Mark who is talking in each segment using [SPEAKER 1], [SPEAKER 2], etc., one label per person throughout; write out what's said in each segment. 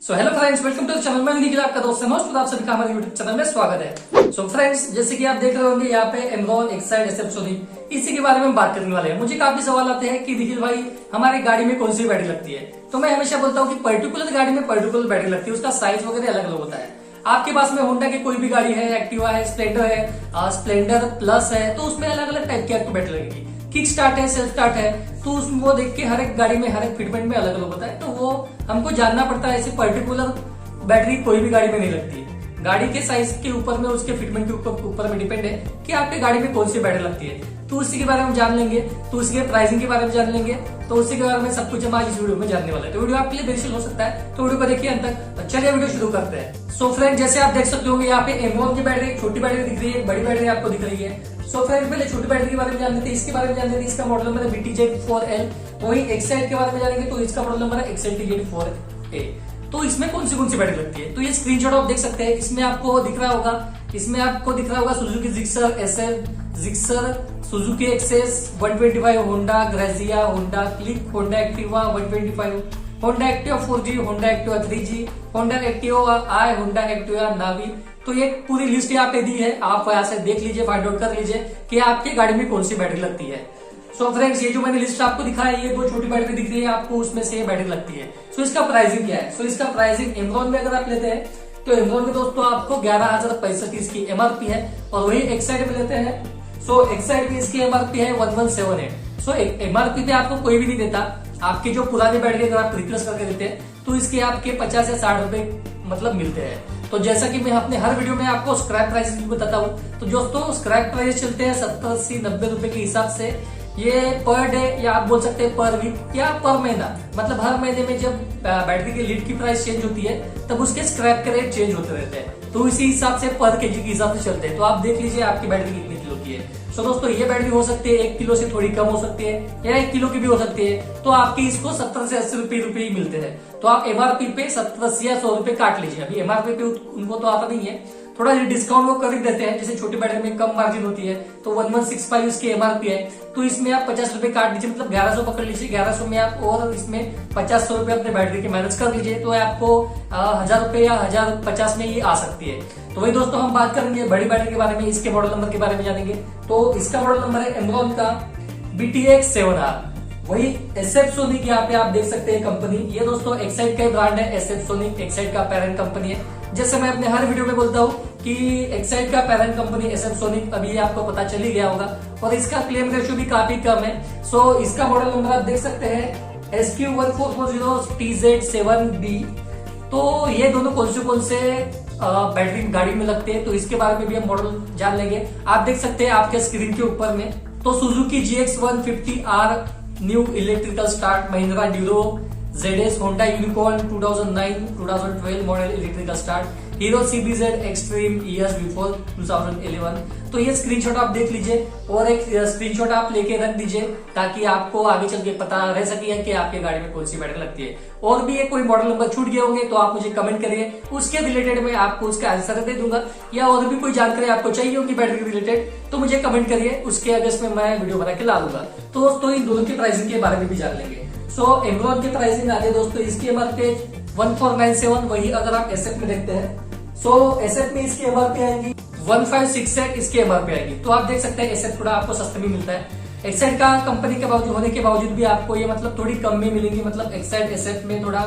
[SPEAKER 1] So hello friends, welcome to the channel. मैं निखिल, आपका दोस्त मनोज। आप सभी का हमारे यूट्यूब चैनल में स्वागत है। सो फ्रेंड्स, जैसे कि आप देख रहे होंगे यहाँ पे एमरॉन, एक्साइड, SF सोनिक, इसी के बारे में बात करने वाले हैं। मुझे काफी सवाल आते हैं कि निखिल भाई हमारी गाड़ी में कौन सी बैटरी लगती है। तो मैं हमेशा बोलता हूँ कि पर्टिकुलर गाड़ी में पर्टिकुलर बैटरी लगती है, उसका साइज वगैरह अलग अलग होता है। आपके पास में होंडा की कोई भी गाड़ी है, एक्टिवा है, स्प्लेंडर है, स्प्लेंडर प्लस है, तो उसमें अलग अलग टाइप की आपको बैटरी लगेगी। किक स्टार्ट है, सेल्फ स्टार्ट है, तो उसमें वो देख के हर एक गाड़ी में हर एक फिटमेंट में अलग अलग होता है। तो वो हमको जानना पड़ता है। ऐसी पर्टिकुलर बैटरी कोई भी गाड़ी में नहीं लगती। गाड़ी के साइज के ऊपर में, उसके फिटमेंट के ऊपर में डिपेंड है कि आपकी गाड़ी में कौन सी बैटरी लगती है। तो उसी के बारे में जान लेंगे, तो उसी के प्राइसिंग के बारे में जान लेंगे, तो उसी के बारे में सब कुछ हम आज इस वीडियो में जानने वाले हैं। तो वीडियो आपके लिए बेनिफिशियल हो सकता है, तो वीडियो को देखिए अंत तक। तो चलिए वीडियो शुरू करते हैं। सो फ्रेंड, जैसे आप देख सकते होंगे यहाँ पे एमरॉन की बैटरी, छोटी बैटरी दिख रही है, बड़ी बैटरी आपको दिख रही है। सो फ्रेंड, पहले छोटी बैटरी के बारे में जान लेते हैं, इसके बारे में जान लेते हैं। इसका मॉडल नंबर है BTZ4L। वही एक्साइड के बारे में जानेंगे, तो इसका मॉडल नंबर है XLTZ4A। तो इसमें कौन सी बैटरी लगती है, तो ये स्क्रीनशॉट आप देख सकते हैं। इसमें आपको दिख रहा होगा, Suzuki Gixxer, SF Gixxer, Suzuki Access 125, Honda Grazia, Honda Click, Honda Activa 125, Honda Activa 4G, Honda Activa 3G, Honda Activa i, Honda Activa Navi. तो ये पूरी लिस्ट यहाँ पे दी है, आप यहाँ से देख लीजिए, फाइंड आउट कर लीजिए कि आपकी गाड़ी में कौन सी बैटरी लगती है। सो फ्रेंड्स, ये जो मैंने लिस्ट आपको दिखाया है, ये दो छोटी बैटरी दिख रही है आपको, उसमें से ये बैटरी लगती है। सो इसका प्राइसिंग क्या है? सो इसका प्राइसिंग एमरॉन में अगर आप लेते हैं तो एमरॉन में दोस्तों आपको 11,065 इसकी MRP है, और वही एक्साइड में लेते हैं। सो एक्साइड में इसकी MRP है 1178। सो MRP पे आपको कोई भी नहीं देता। आपकी जो पुरानी बैटरी अगर आप रिप्लेस करके देते हैं तो इसके आपके 50 या 60 रुपए मतलब मिलते हैं। तो जैसा कि मैं अपने हर वीडियो में आपको स्क्रैप प्राइस भी बताता हूँ, तो दोस्तों स्क्रैप प्राइस चलते हैं 70, 80, 90 रुपए के हिसाब से। ये पर डे, या आप बोल सकते हैं पर वीक या पर महीना, मतलब हर महीने में जब बैटरी की लीड की प्राइस चेंज होती है तब उसके स्क्रैप के रेट चेंज होते रहते हैं। तो इसी हिसाब से पर केजी के हिसाब से चलते हैं। तो आप देख लीजिए आपकी बैटरी कितनी किलो की है। सो दोस्तों, ये बैटरी हो सकती है 1 किलो से थोड़ी कम हो सकती है, या 1 किलो की भी हो सकती है। तो आपकी इसको 70 से 80 रुपए ही मिलते हैं। तो आप MRP पे 70, 80 या 100 रुपए काट लीजिए। अभी MRP पे उनको तो आता नहीं है, थोड़ा डिस्काउंट वो कर देते हैं। जैसे छोटी बैटरी में कम मार्जिन होती है, तो 1165 इसकी MRP है, तो इसमें आप 50 रुपए काट दीजिए, मतलब 1100 पकड़ लीजिए। 1100 में आप और इसमें 50 रुपए अपने बैटरी के मैनेज कर लीजिए, तो आपको 1000 रुपए या 1050 में ये आ सकती है। तो वही दोस्तों, हम बात करेंगे बड़ी बैटरी के बारे में, इसके मॉडल नंबर के बारे में जानेंगे। तो इसका मॉडल नंबर है एमरॉन का BTX7R। वही SF सोनिक, यहाँ पे आप देख सकते हैं कंपनी। ये दोस्तों एक्साइड का ब्रांड है। SF सोनिक एक्साइड का पेरेंट कंपनी है। जैसे मैं अपने हर वीडियो में बोलता हूँ कि एक्साइड का पेरेंट कंपनी SF सोनिक, अभी आपको पता चल ही गया होगा, और इसका क्लेम रेशियो भी काफी कम है। सो इसका मॉडल नंबर आप देख सकते हैं SQ1440TZ7B। तो ये दोनों कौन से बैटरी गाड़ी में लगते हैं, तो इसके बारे में भी हम मॉडल जान लेंगे। आप देख सकते हैं आपके स्क्रीन के ऊपर में, तो Suzuki GX150R new electrical start, Mahindra Duro ZS, Honda unicorn 2009-2012 model electrical start, hero CBZ extreme years before 2011। तो ये स्क्रीनशॉट आप देख लीजिए, और एक स्क्रीनशॉट आप लेके रख दीजिए, ताकि आपको आगे चल के पता रह सके कि आपके गाड़ी में कौन सी बैटरी लगती है। और भी कोई मॉडल नंबर छूट गए होंगे तो आप मुझे कमेंट करिए, उसके रिलेटेड मैं आपको उसका आंसर दे दूंगा। या और भी कोई जानकारी आपको चाहिए होगी बैटरी रिलेटेड, तो मुझे कमेंट करिए, उसके अगेंस्ट में मैं वीडियो बना के ला दूंगा। तो दोस्तों, इन दोनों की प्राइसिंग के बारे में भी जान लेंगे। सो एमरॉन की प्राइसिंग आगे दोस्तों, इसकी MRP 1497। वही अगर आप SF में देखते हैं, सो SF में इसकी MRP आएगी 1568, इसकी MRP आएगी। तो आप देख सकते हैं SF थोड़ा आपको सस्ते में मिलता है। एक्साइड का कंपनी के बावजूद होने के बावजूद भी आपको ये मतलब थोड़ी कम में मिलेंगी। मतलब एक्साइड SF में थोड़ा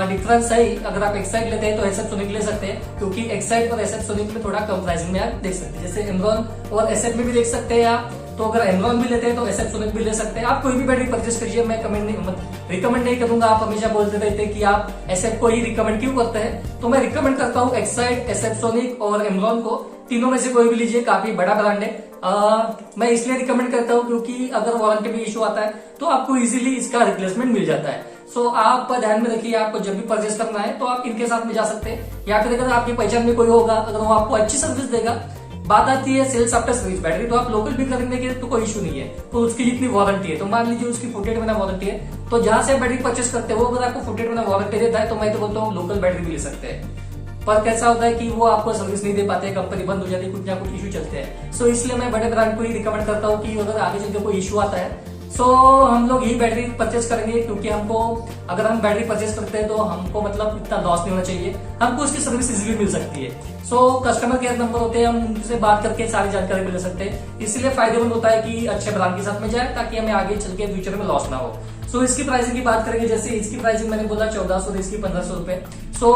[SPEAKER 1] डिफरेंस है। अगर आप एक्साइड लेते हैं तो SF सोनिक ले सकते हैं, क्योंकि एक्साइड और SF सोनिक में थोड़ा कम प्राइसिंग में आप देख सकते हैं। जैसे एमरॉन और SF में भी देख सकते हैं आप। तो अगर एमरॉन भी लेते हैं तो SF सोनिक भी ले सकते हैं। आप कोई भी बैटरी परचेस करिए, मैं रिकमेंड नहीं करूंगा। आप हमेशा बोलते रहते हैं कि आप SF को ही रिकमेंड क्यों करते हैं, तो मैं रिकमेंड करता हूँ एक्साइड, SF सोनिक और एमरॉन को। तीनों में से कोई भी लीजिए, काफी बड़ा ब्रांड है। मैं इसलिए रिकमेंड करता हूँ क्योंकि अगर वारंटी में इशू आता है तो आपको इजीली इसका रिप्लेसमेंट मिल जाता है। सो आप ध्यान में रखिए, आपको जब भी परचेस करना है तो आप इनके साथ में जा सकते हैं, या फिर अगर आपकी पहचान में कोई होगा, अगर वो आपको अच्छी सर्विस देगा। बात आती है सेल्स आफ्टर सर्विस बैटरी, तो आप लोकल भी खरीदने के तो कोई इशू नहीं है। तो उसकी जितनी वारंटी है, तो मान लीजिए उसकी 48 महीना वारंटी है, तो जहां से बैटरी परचेस करते हो अगर आपको 48 महीना वारंटी देता है, तो मैं तो बोलता हूँ लोकल बैटरी भी ले सकते हैं। पर कैसा होता है कि वो आपको सर्विस नहीं दे पाते, कंपनी बंद हो जाती है, कुछ ना कुछ इशू चलते हैं। सो इसलिए मैं बड़े ब्रांड को ही रिकमेंड करता हूँ कि अगर आगे चलकर कोई इशू आता है सो हम लोग यही बैटरी परचेस करेंगे, क्योंकि हमको अगर हम बैटरी परचेस करते हैं तो हमको मतलब इतना लॉस नहीं होना चाहिए, हमको उसकी सर्विस इजीली मिल सकती है। सो कस्टमर केयर नंबर होते हैं, हम उनसे बात करके सारी जानकारी भी ले सकते हैं। इसलिए फायदेमंद होता है कि अच्छे ब्रांड के साथ में जाए, ताकि हमें आगे चल के फ्यूचर में लॉस ना हो। सो इसकी प्राइसिंग की बात करेंगे, जैसे इसकी प्राइसिंग मैंने बोला 1400, इसकी 1500 रुपए। सो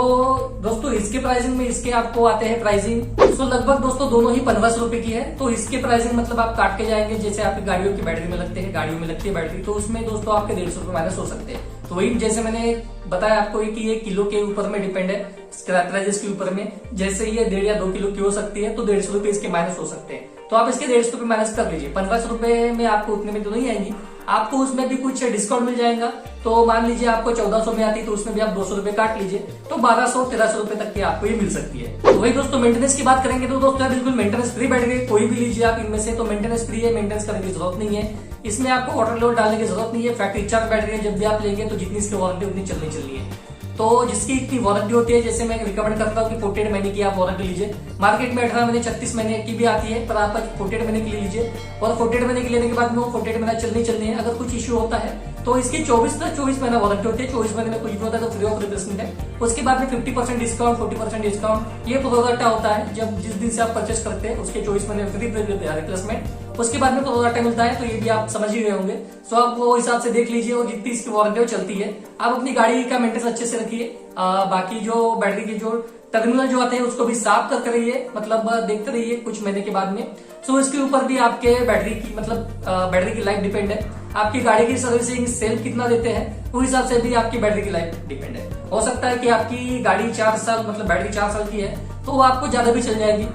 [SPEAKER 1] दोस्तों इसके प्राइसिंग में इसके आपको आते हैं प्राइसिंग, सो लगभग दोस्तों दोनों ही 1500 रुपए की है। तो इसके प्राइसिंग मतलब आप काट के जाएंगे, जैसे आपकी गाड़ियों की बैटरी में लगते हैं, गाड़ियों में लगती है बैटरी, तो उसमें दोस्तों आपके 150 रुपए माइनस हो सकते हैं। तो वही जैसे मैंने बताया आपको कि ये किलो के ऊपर में डिपेंड है, स्क्रैप प्राइजेस के ऊपर में, जैसे ये 1.5 या 2 किलो की हो सकती है, तो 150 रुपए इसके माइनस हो सकते हैं। तो आप इसके 150 रुपए माइनस कर लीजिए, 1500 रुपए में आपको उतने में तो नहीं आएंगी, आपको उसमें भी कुछ डिस्काउंट मिल जाएगा। तो मान लीजिए आपको 1400 में आती, तो उसमें भी आप 200 रुपए काट लीजिए, तो 1200-1300 रुपए तक की आपको ये मिल सकती है। तो वही दोस्तों मेंटेनेंस की बात करेंगे तो दोस्तों बिल्कुल मेंटेनेंस फ्री बैटरी, कोई भी लीजिए आप इनमें से, तो मेंटेनेंस फ्री है, मेंटेनेंस करने की जरूरत नहीं है। इसमें आपको वाटर लेवल डालने की जरूरत नहीं है, फैक्ट्री चार्ज बैटरी है, जब भी आप लेंगे तो जितनी इसकी वारंटी उतनी चलनी है। तो जिसकी इतनी वारंटी होती है, जैसे मैं रिकमेंड करता हूँ कि 48 महीने की आप वारंटी लीजिए। मार्केट में 18 महीने 36 महीने की भी आती है, पर आप 48 महीने के लिए लीजिए, और 48 महीने के लेने के बाद में वो 48 महीना चलनी है। अगर कुछ इश्यू होता है तो इसकी 24 महीना वारंटी होती है, 24 महीने में कुछ भी होता है तो फ्री ऑफ रिप्लेसमेंट है। उसके बाद में 50% डिस्काउंट, 40% डिस्काउंट, ये प्रोडक्ट होता है जब जिस दिन से आप परचेस करते हैं उसके 24 महीने फ्री रिप्लेसमेंट, उसके बाद में प्रोडक्ट मिलता है। तो ये भी आप समझ ही गए होंगे। सो आप वो हिसाब से देख लीजिए, और जितनी इसकी वारंटी वो चलती है। आप अपनी गाड़ी का मेंटेनेंस अच्छे से रखिए, बाकी जो बैटरी के जो टर्मिनल जो आते हैं उसको भी साफ करते रहिए, मतलब देखते रहिए कुछ महीने के बाद में। सो इसके ऊपर भी आपके बैटरी की मतलब बैटरी की लाइफ डिपेंड है, आपकी गाड़ी की सर्विसिंग सेल्फ कितना देते हैं उस हिसाब से भी आपकी बैटरी की लाइफ डिपेंड है। हो सकता है कि आपकी गाड़ी 4 साल मतलब बैटरी 4 साल की है, तो वो आपको ज्यादा भी चल जाएगी।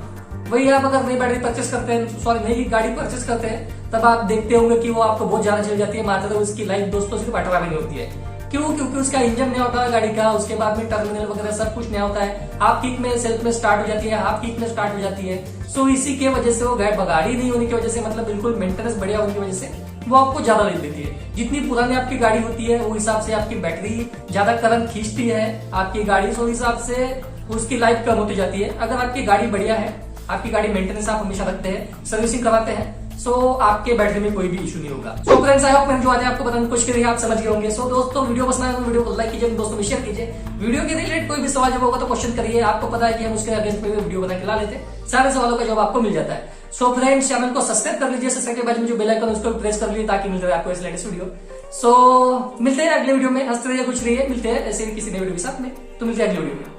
[SPEAKER 1] वही आप अगर नई बैटरी परचेस करते हैं, सॉरी नई गाड़ी परचेस करते हैं, तब आप देखते होंगे कि वो आपको बहुत ज्यादा चल जाती है, मात्र उसकी लाइफ दोस्तों सिर्फ 18 महीने होती है। क्यों? क्योंकि उसका इंजन नया होता है गाड़ी का, उसके बाद में टर्मिनल वगैरह सब कुछ नया होता है, हाफ किक में सेल्फ में स्टार्ट हो जाती है, हाफ किक में स्टार्ट हो जाती है। सो इसी के वजह से वो गाड़ी नहीं होने की वजह से, मतलब बिल्कुल मेंटेनेंस बढ़िया होने की वजह से वो आपको ज्यादा रेट देती है। जितनी पुरानी आपकी गाड़ी होती है वो हिसाब से आपकी बैटरी ज्यादा करंट खींचती है आपकी गाड़ी, सो हिसाब से उसकी लाइफ कम होती जाती है। अगर आपकी गाड़ी बढ़िया है, आपकी गाड़ी मेंटेनेंस आप हमेशा रखते हैं, सर्विसिंग कराते हैं, सो आपके बैटरी में कोई भी इशू नहीं होगा। सो फ्रेंड्स आई होप मैंने जो आज आपको बताने की कोशिश करी आप समझ गए होंगे। सो दोस्तों वीडियो पसंद आए तो वीडियो को लाइक कीजिए, दोस्तों में शेयर कीजिए। वीडियो के रिलेटेड कोई भी सवाल जब होगा तो क्वेश्चन करिए, आपको पता है कि हम उसके अगेंस्ट में वीडियो बना के ला लेते हैं, सारे सवालों का जवाब आपको मिल जाता है। सो फ्रेंड्स चैनल को सब्सक्राइब कर लीजिए, सब्सक्राइब के बाद में जो बेल आइकन उसको प्रेस कर लीजिए, ताकि मिल जाए आपको इस लेटेस्ट वीडियो। सो मिलते हैं अगले वीडियो में, हंसते रहिए खुश रहिए, मिलते हैं ऐसे किसी नए वीडियो के साथ में, तो मिलते हैं अगले वीडियो में।